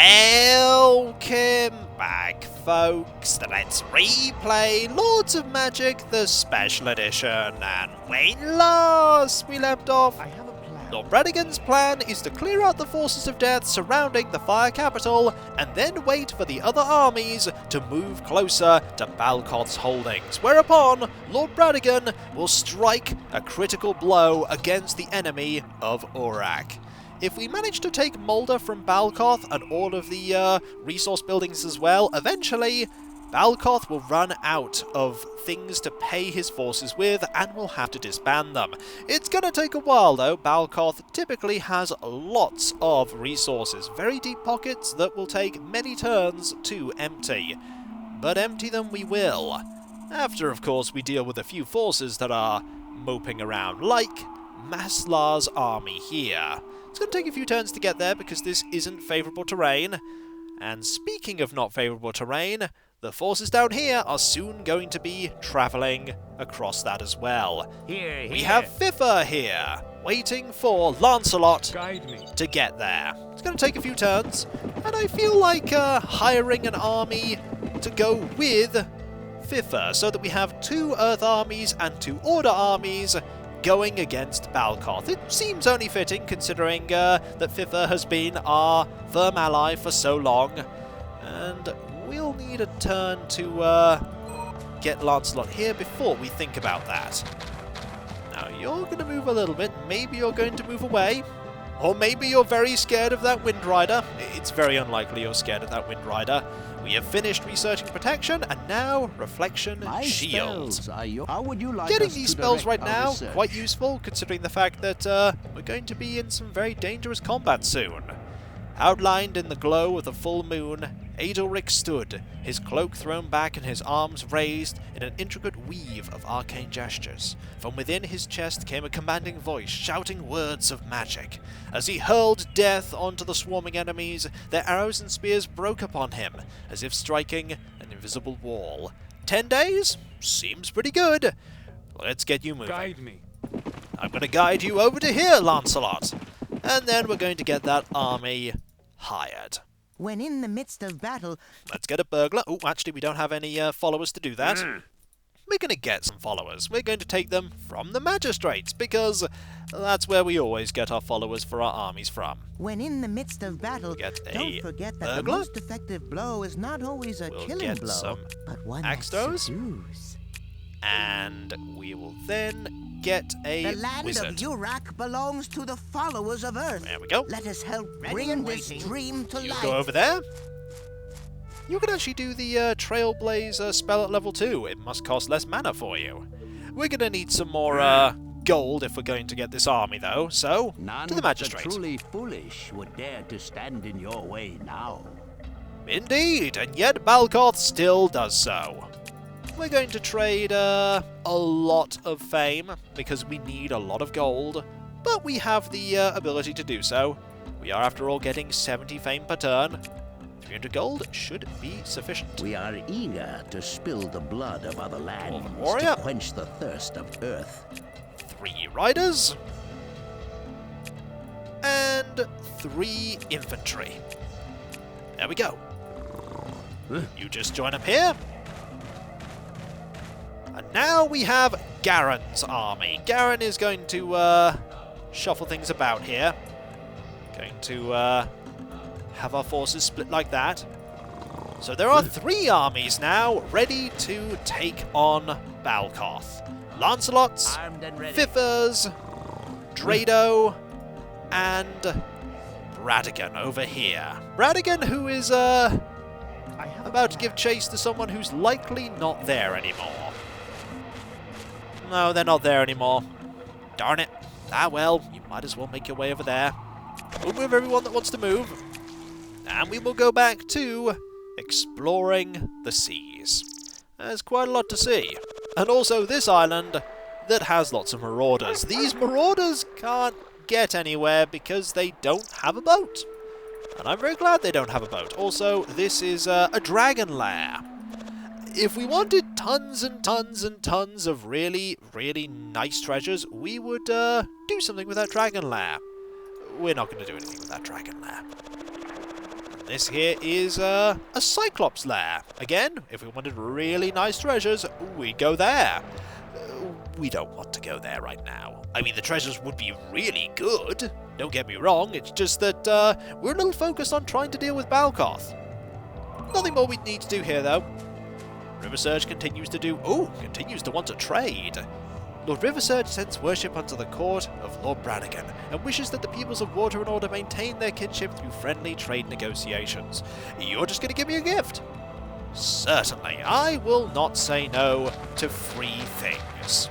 Welcome back, folks. Let's replay Lords of Magic, the Special Edition. And when last we left off, I have a plan. Lord Bradigan's plan is to clear out the forces of death surrounding the Fire Capital, and then wait for the other armies to move closer to Balkoth's holdings, whereupon Lord Bradigan will strike a critical blow against the enemy of Urak. If we manage to take Mulder from Balkoth and all of the resource buildings as well, eventually Balkoth will run out of things to pay his forces with and will have to disband them. It's going to take a while though. Balkoth typically has lots of resources, very deep pockets that will take many turns to empty. But empty them we will. After, of course, we deal with a few forces that are moping around, like Maslar's army here. It's going to take a few turns to get there because this isn't favourable terrain. And speaking of not favourable terrain, the forces down here are soon going to be travelling across that as well. Here. We have Fiffer here, waiting for Lancelot Guide me. to get there. It's going to take a few turns, and I feel like hiring an army to go with Fiffer so that we have 2 Earth armies and 2 Order armies going against Balkoth. It seems only fitting considering that Fiffer has been our firm ally for so long, and we'll need a turn to get Lancelot here before we think about that. Now you're going to move a little bit, maybe you're going to move away, or maybe you're very scared of that Wind Rider. It's very unlikely you're scared of that Wind Rider. We have finished researching protection, and now reflection shield. How would you like Getting us these to spells direct right our now, research? quite useful, considering the fact that we're going to be in some very dangerous combat soon. Outlined in the glow of the full moon, Adalric stood, his cloak thrown back and his arms raised in an intricate weave of arcane gestures. From within his chest came a commanding voice, shouting words of magic. As he hurled death onto the swarming enemies, their arrows and spears broke upon him, as if striking an invisible wall. 10 days? Seems pretty good. Let's get you moving. Guide me. I'm going to guide you over to here, Lancelot. And then we're going to get that army hired. When in the midst of battle, Let's get a burglar. Oh, actually, we don't have any followers to do that. We're going to get some followers. We're going to take them from the magistrates, because that's where we always get our followers for our armies from. when in the midst of battle, Get a don't forget that the burglar. most effective blow is not always a We'll killing get blow, some but one axe that throws. subdues. And we will then get a The land wizard. of Urak belongs to the followers of Earth. There we go. Let us help Ready bring and this waiting. dream to You life. go over there. You can actually do the Trailblaze spell at level 2. It must cost less mana for you. We're going to need some more gold if we're going to get this army, though. So, None to the magistrate. the truly foolish would dare to stand in your way now. Indeed, and yet Balkoth still does so. We're going to trade a lot of fame, because we need a lot of gold, but we have the ability to do so. We are, after all, getting 70 fame per turn. 300 gold should be sufficient. We are eager to spill the blood of other lands warrior. to quench the thirst of Earth. 3 riders, and 3 infantry. There we go. You just join up here. And now we have Garen's army. Garen is going to shuffle things about here. Going to have our forces split like that. So there are 3 armies now ready to take on Balkoth. Lancelot's, Armed and ready. Fiffers, Drado, and Bradigan over here. Bradigan, who is I have about to give chase to someone who's likely not there anymore. No, they're not there anymore. Darn it. Ah well, you might as well make your way over there. We'll move everyone that wants to move. And we will go back to exploring the seas. There's quite a lot to see. And also this island that has lots of marauders. These marauders can't get anywhere because they don't have a boat. And I'm very glad they don't have a boat. Also, this is a dragon lair. If we wanted tons and tons and tons of really, really nice treasures, we would do something with that dragon lair. We're not going to do anything with that dragon lair. this here is a Cyclops lair. Again, if we wanted really nice treasures, we'd go there. We don't want to go there right now. I mean, the treasures would be really good. Don't get me wrong, it's just that we're a little focused on trying to deal with Balkoth. Nothing more we need to do here, though. River Surge continues to want to trade. Lord River Surge sends worship unto the court of Lord Branigan, and wishes that the peoples of Water and Order maintain their kinship through friendly trade negotiations. You're just going to give me a gift? Certainly, I will not say no to free things.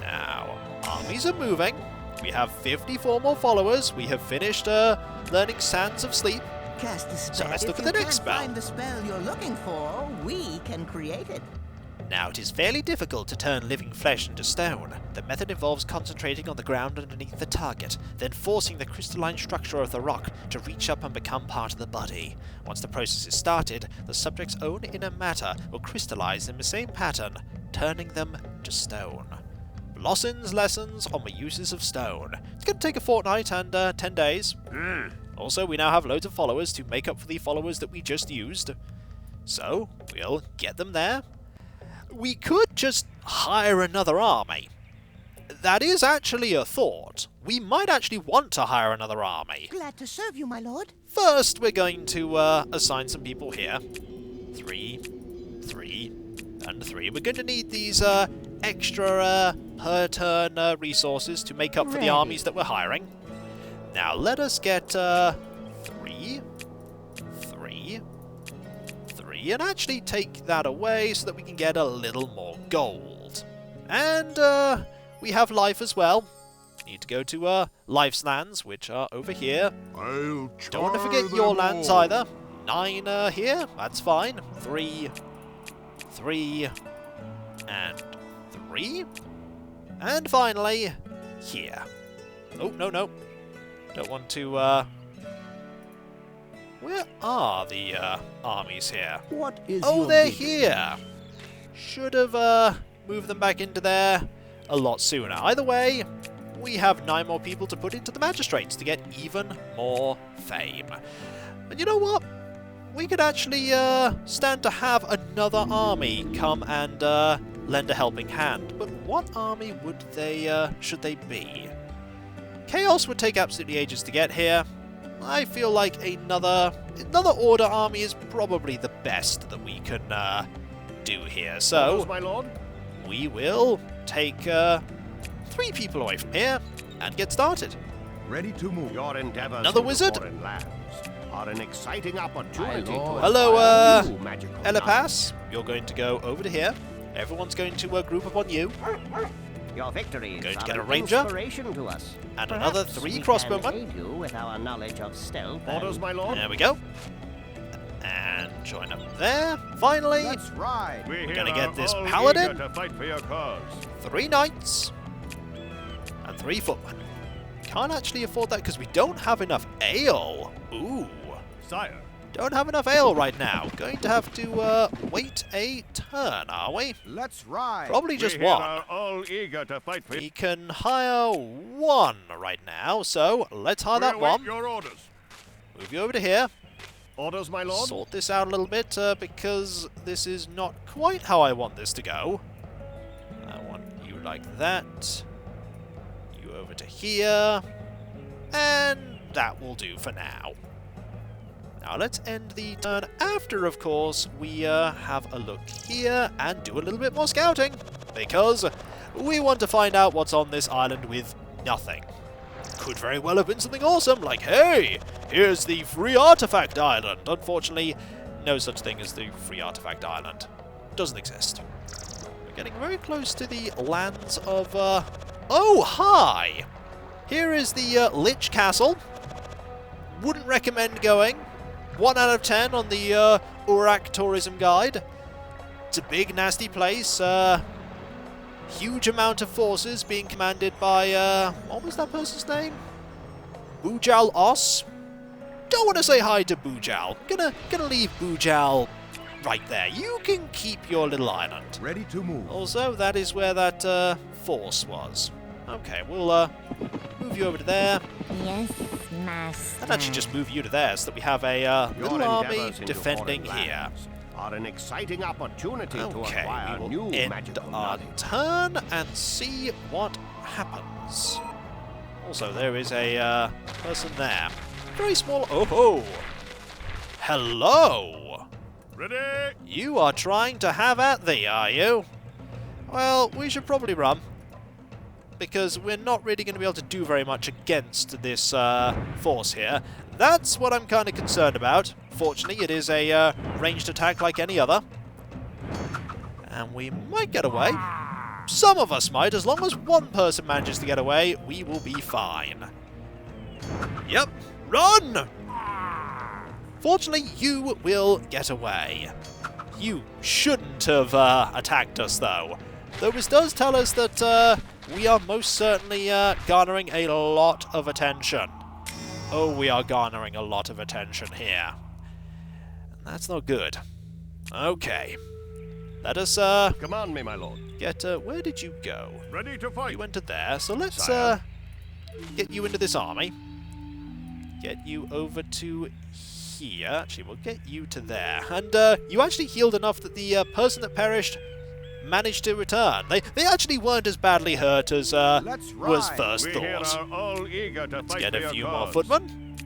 Now, armies are moving. We have 54 more followers. We have finished learning Sands of Sleep. Cast a spell. So let's look If at the you next can't spell. find the spell you're looking for, we can create it. Now, it is fairly difficult to turn living flesh into stone. The method involves concentrating on the ground underneath the target, then forcing the crystalline structure of the rock to reach up and become part of the body. Once the process is started, the subject's own inner matter will crystallize in the same pattern, turning them to stone. Blossom's lessons on the uses of stone. It's going to take a fortnight and 10 days. Also, we now have loads of followers to make up for the followers that we just used. So, we'll get them there. We could just hire another army. That is actually a thought. We might actually want to hire another army. Glad to serve you, my lord. First, we're going to assign some people here. 3, 3, and 3. We're going to need these extra per turn resources to make up for the armies that we're hiring. Now, let us get 3, 3, 3, and actually take that away so that we can get a little more gold. And we have life as well. Need to go to Life's lands, which are over here. Don't want to forget your lands either. 9 here, that's fine. 3, 3, and 3. And finally, here. Oh, no. Don't want to, Where are the armies here? What is Oh, your they're vision? here! Should have moved them back into there a lot sooner. Either way, we have 9 more people to put into the magistrates to get even more fame. And you know what? We could actually stand to have another army come and lend a helping hand. But what army would they should they be? Chaos would take absolutely ages to get here. I feel like another Order army is probably the best that we can do here. So my lord. we will take 3 people away from here and get started. Ready to move. Your endeavors Another into wizard? foreign lands are an exciting opportunity to lord. Hello, acquire new magical knowledge. Elipas. You're going to go over to here. Everyone's going to group up on you. Your victories Going to are get a an ranger. inspiration to us. And Perhaps another 3 we crossbowmen. can aid you with our knowledge of stealth. Orders, and my lord. There we go. And join up there. Finally, Let's ride. We here gonna are get this all paladin. eager to fight for your cause. 3 knights and 3 footmen. Can't actually afford that because we don't have enough ale. Ooh. Sire, Don't have enough ale right now. Going to have to wait a turn, are we? Let's ride. Probably just we here one. are all eager to fight for We can hire 1 right now, so let's hire that We await one. your orders. Move you over to here. Orders, my lord. Sort this out a little bit because this is not quite how I want this to go. I want you like that. You over to here. And that will do for now. Now let's end the turn after, of course, we have a look here and do a little bit more scouting. Because we want to find out what's on this island with nothing. Could very well have been something awesome, like, hey, here's the free artifact island. Unfortunately, no such thing as the free artifact island. Doesn't exist. We're getting very close to the lands of, oh, hi! Here is the Lich Castle. Wouldn't recommend going. 1 out of 10 on the Urak tourism guide. It's a big, nasty place. Huge amount of forces being commanded by, what was that person's name? Bujal Os? Don't want to say hi to Bujal. Gonna leave Bujal right there. You can keep your little island. Ready to move. Also, that is where that force was. Okay, we'll move you over to there. Yes, Master. And actually just move you to there so that we have a Your little army endeavors into defending foreign here. lands are an exciting opportunity to Okay, acquire we new will end magical our knowledge. turn and see what happens. Also, there is a person there. Very small. Oh ho! Hello! Ready? You are trying to have at thee, are you? Well, we should probably run. Because we're not really going to be able to do very much against this force here. That's what I'm kind of concerned about. Fortunately, it is a ranged attack like any other. And we might get away. Some of us might. As long as one person manages to get away, we will be fine. Yep. Run! Fortunately, you will get away. You shouldn't have attacked us, though. Though this does tell us that we are most certainly garnering a lot of attention. Oh, we are garnering a lot of attention here. And that's not good. Okay. Let us Command me, my lord. get... where did you go? Ready to fight. You went to there, so let's Sire. get you into this army. Get you over to here. Actually, we'll get you to there. And you actually healed enough that the person that perished managed to return. They actually weren't as badly hurt as Let's was ride. first We here thought. are all eager to Let's fight get for a your few more cause. footmen.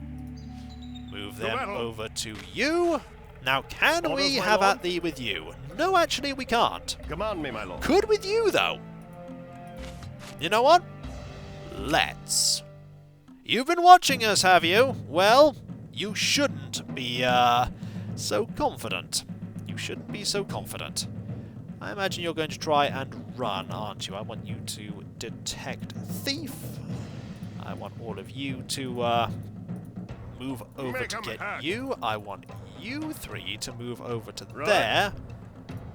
Move To them battle. over to you. Now, can Orders, we my have lord? at thee with you? No, actually, we can't. Command me, my lord. Could with you, though. You know what? Let's. You've been watching us, have you? Well, you shouldn't be, so confident. You shouldn't be so confident. I imagine you're going to try and run, aren't you? I want you to detect thief. I want all of you to, move over Make to 'em get hack. you. I want you three to move over to Right. there.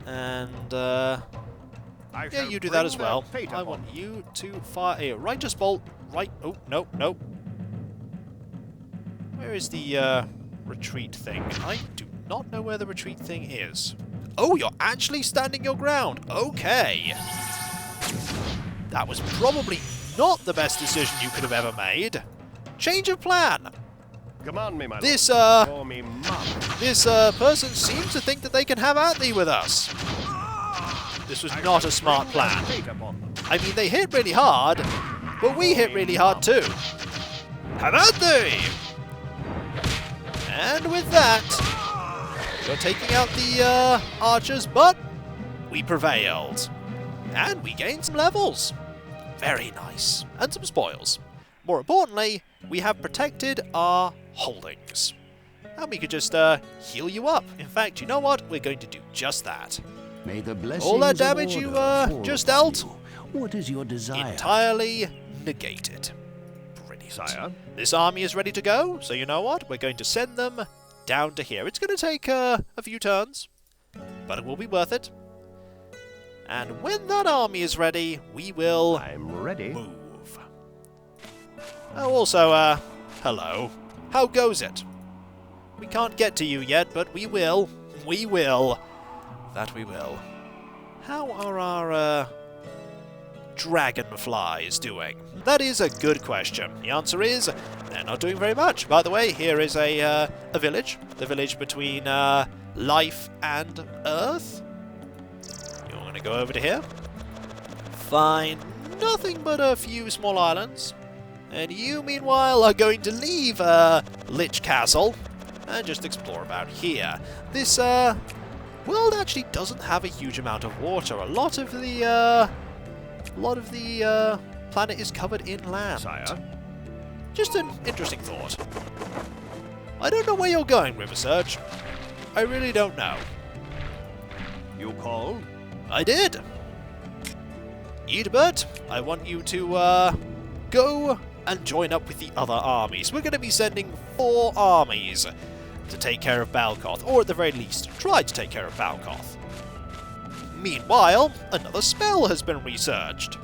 And, I yeah, shall you do that bring as their well. fate I upon want you to fire a righteous bolt. Right. Oh, no, no. Where is the retreat thing? I do not know where the retreat thing is. Oh, you're actually standing your ground. Okay. That was probably not the best decision you could have ever made. Change of plan. Command me, my lord. This, Call me mom. This person seems to think that they can have at thee with us. This was I not shall a smart bring their plan. fate upon them. I mean, they hit really hard, but we hit really hard too. Have at thee! And with that, you're taking out the archers, but we prevailed. And we gained some levels. Very nice. And some spoils. More importantly, we have protected our holdings. And we could just heal you up. In fact, you know what? We're going to do just that. May the blessings All that of damage you order fall just upon dealt, you. What is your desire? entirely negated. Brilliant. Sire. This army is ready to go, so you know what? We're going to send them down to here. It's going to take a few turns, but it will be worth it. And when that army is ready, we will I'm ready. move. Oh, also, hello. How goes it? We can't get to you yet, but we will. We will. That we will. How are our, dragonflies doing? That is a good question. The answer is, they're not doing very much. By the way, here is a village. The village between, life and earth. You're going to go over to here. Find nothing but a few small islands. And you, meanwhile, are going to leave, Lich Castle and just explore about here. This, world actually doesn't have a huge amount of water. A lot of the planet is covered in land. Sire. Just an interesting thought. I don't know where you're going, River Surge. I really don't know. You called? I did. Edbert, I want you to, go and join up with the other armies. We're going to be sending 4 armies to take care of Balkoth, or at the very least, try to take care of Balkoth. Meanwhile, another spell has been researched.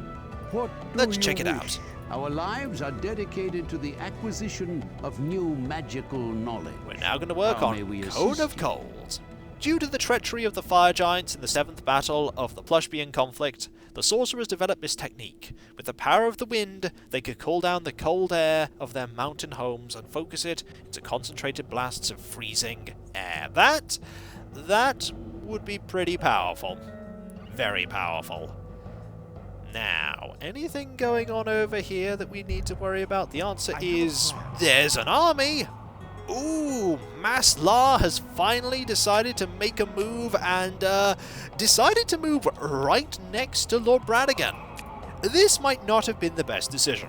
What do Let's you check it wish? out. Our lives are dedicated to the acquisition of new magical knowledge. We're now going to work How on may we Cone assist of you? Cold. Due to the treachery of the fire giants in the 7th battle of the Plushbian conflict, the sorcerers developed this technique. With the power of the wind, they could call down the cold air of their mountain homes and focus it into concentrated blasts of freezing air. That would be pretty powerful. Very powerful. Now, anything going on over here that we need to worry about? The answer is, there's an army! Ooh, Maslar has finally decided to make a move and decided to move right next to Lord Bradigan. This might not have been the best decision.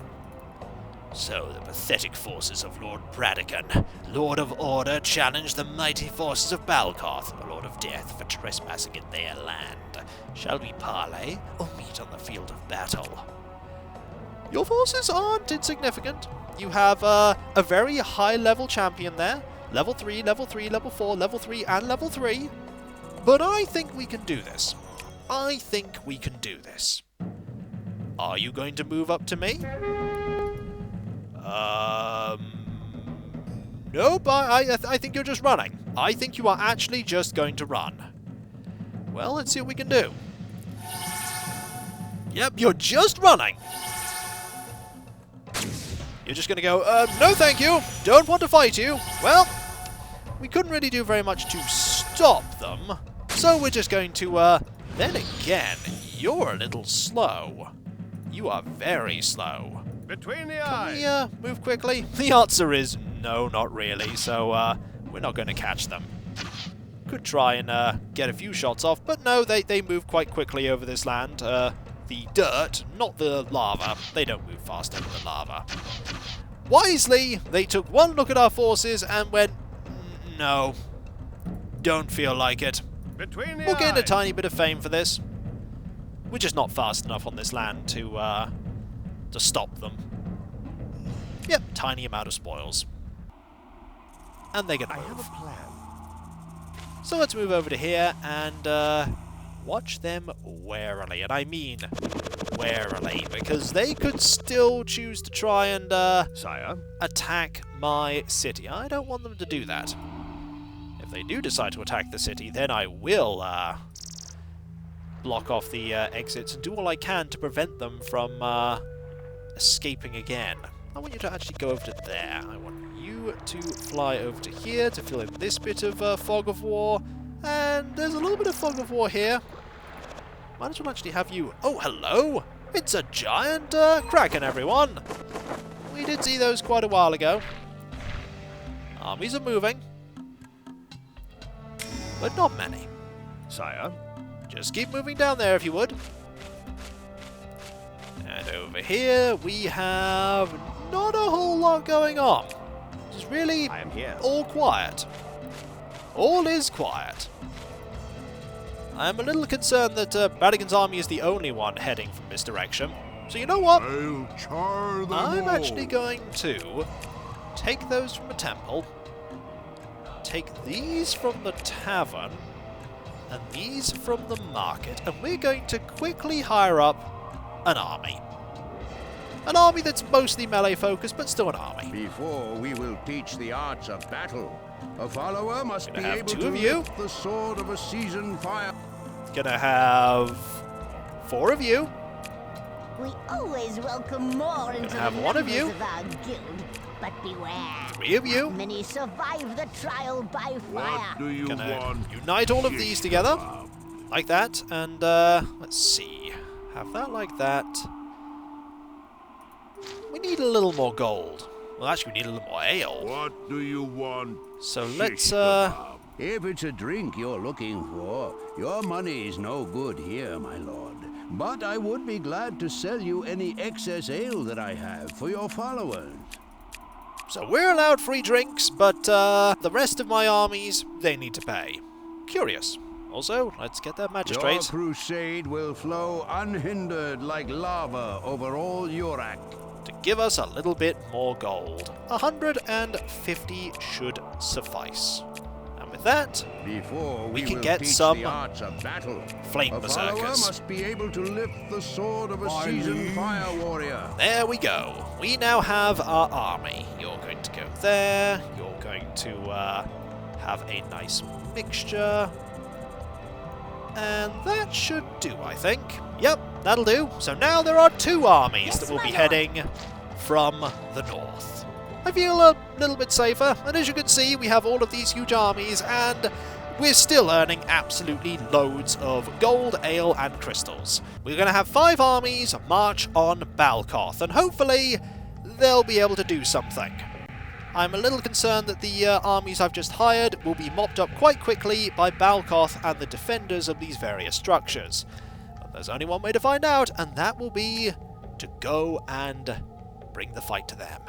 So the pathetic forces of Lord Bradigan, Lord of Order, challenge the mighty forces of Balkoth, the Lord of Death, for trespassing in their land. Shall we parley or meet on the field of battle? Your forces aren't insignificant. You have a very high-level champion there. Level 3, level 3, level 4, level 3, and level 3. But I think we can do this. I think we can do this. Are you going to move up to me? Nope, I think you're just running. I think you are actually just going to run. Well, let's see what we can do. Yep, you're just running. You're just going to go, no thank you, don't want to fight you. Well, we couldn't really do very much to stop them, so we're just going to, then again, you're a little slow. You are very slow. Between the Can eyes. we move quickly? The answer is no, not really, so we're not going to catch them. Could try and get a few shots off, but no, they move quite quickly over this land. The dirt, not the lava. They don't move fast over the lava. Wisely, they took one look at our forces and went, no, don't feel like it. Between the We'll gain a eyes. tiny bit of fame for this. We're just not fast enough on this land to stop them. Yep, tiny amount of spoils. And they get I have move. a plan. So let's move over to here and watch them warily. And I mean warily, because they could still choose to try and Sire, attack my city. I don't want them to do that. If they do decide to attack the city, then I will block off the exits and do all I can to prevent them from escaping again. I want you to actually go over to there. I want you to fly over to here to fill in this bit of fog of war. And there's a little bit of fog of war here. Might as well actually have you... Oh, hello! It's a giant kraken, everyone! We did see those quite a while ago. Armies are moving. But not many. sire. Just keep moving down there if you would. And over here we have not a whole lot going on. It's really I am here. all quiet. All is quiet. I'm a little concerned that Bradigan's army is the only one heading from this direction. So you know what? I'll char them I'm all. actually going to take those from the temple, take these from the tavern, and these from the market, and we're going to quickly hire up an army. An army that's mostly melee focused, but still an army. Before we will teach the arts of battle, a follower must Gonna be have able two to of you. lift the sword of a seasoned fire. Gonna have 4 of you. We always welcome more into have the one of numbers you. of our guild, but beware. 3 of you. Many survive the trial by fire. What do you Gonna want? unite all of these together, like that, and let's see. Have that like that. We need a little more gold. Well, actually, we need a little more ale. What do you want? So let's, If it's a drink you're looking for, your money is no good here, my lord. But I would be glad to sell you any excess ale that I have for your followers. So we're allowed free drinks, but the rest of my armies, they need to pay. Curious. Also, let's get that Your magistrate. crusade will flow unhindered like lava over all Urak. To give us a little bit more gold. 150 should suffice. And with that, Before We we can will get teach some the arts of battle, flame a follower berserkers. must be able to lift the sword of a seasoned fire warrior. There we go. We now have our army. You're going to go there. You're going to have a nice mixture. And that should do, I think. Yep, that'll do. So now there are 2 armies that will be heading from the north. I feel a little bit safer, and as you can see, we have all of these huge armies, and we're still earning absolutely loads of gold, ale, and crystals. We're going to have 5 armies march on Balkoth, and hopefully they'll be able to do something. I'm a little concerned that the armies I've just hired will be mopped up quite quickly by Balkoth and the defenders of these various structures. But there's only one way to find out, and that will be to go and bring the fight to them.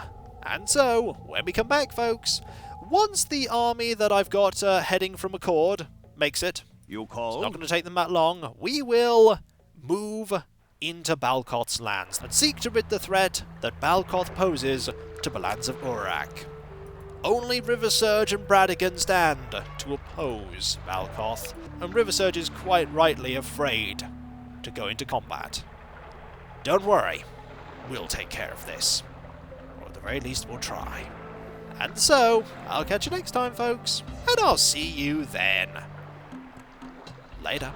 And so, when we come back, folks, once the army that I've got heading from Accord makes it, You it's call? not going to take them that long, we will move into Balkoth's lands and seek to rid the threat that Balkoth poses to the lands of Urak. Only River Surge and Bradigan stand to oppose Balkoth, and River Surge is quite rightly afraid to go into combat. Don't worry, we'll take care of this. Or at the very least, we'll try. And so, I'll catch you next time, folks, and I'll see you then. Later.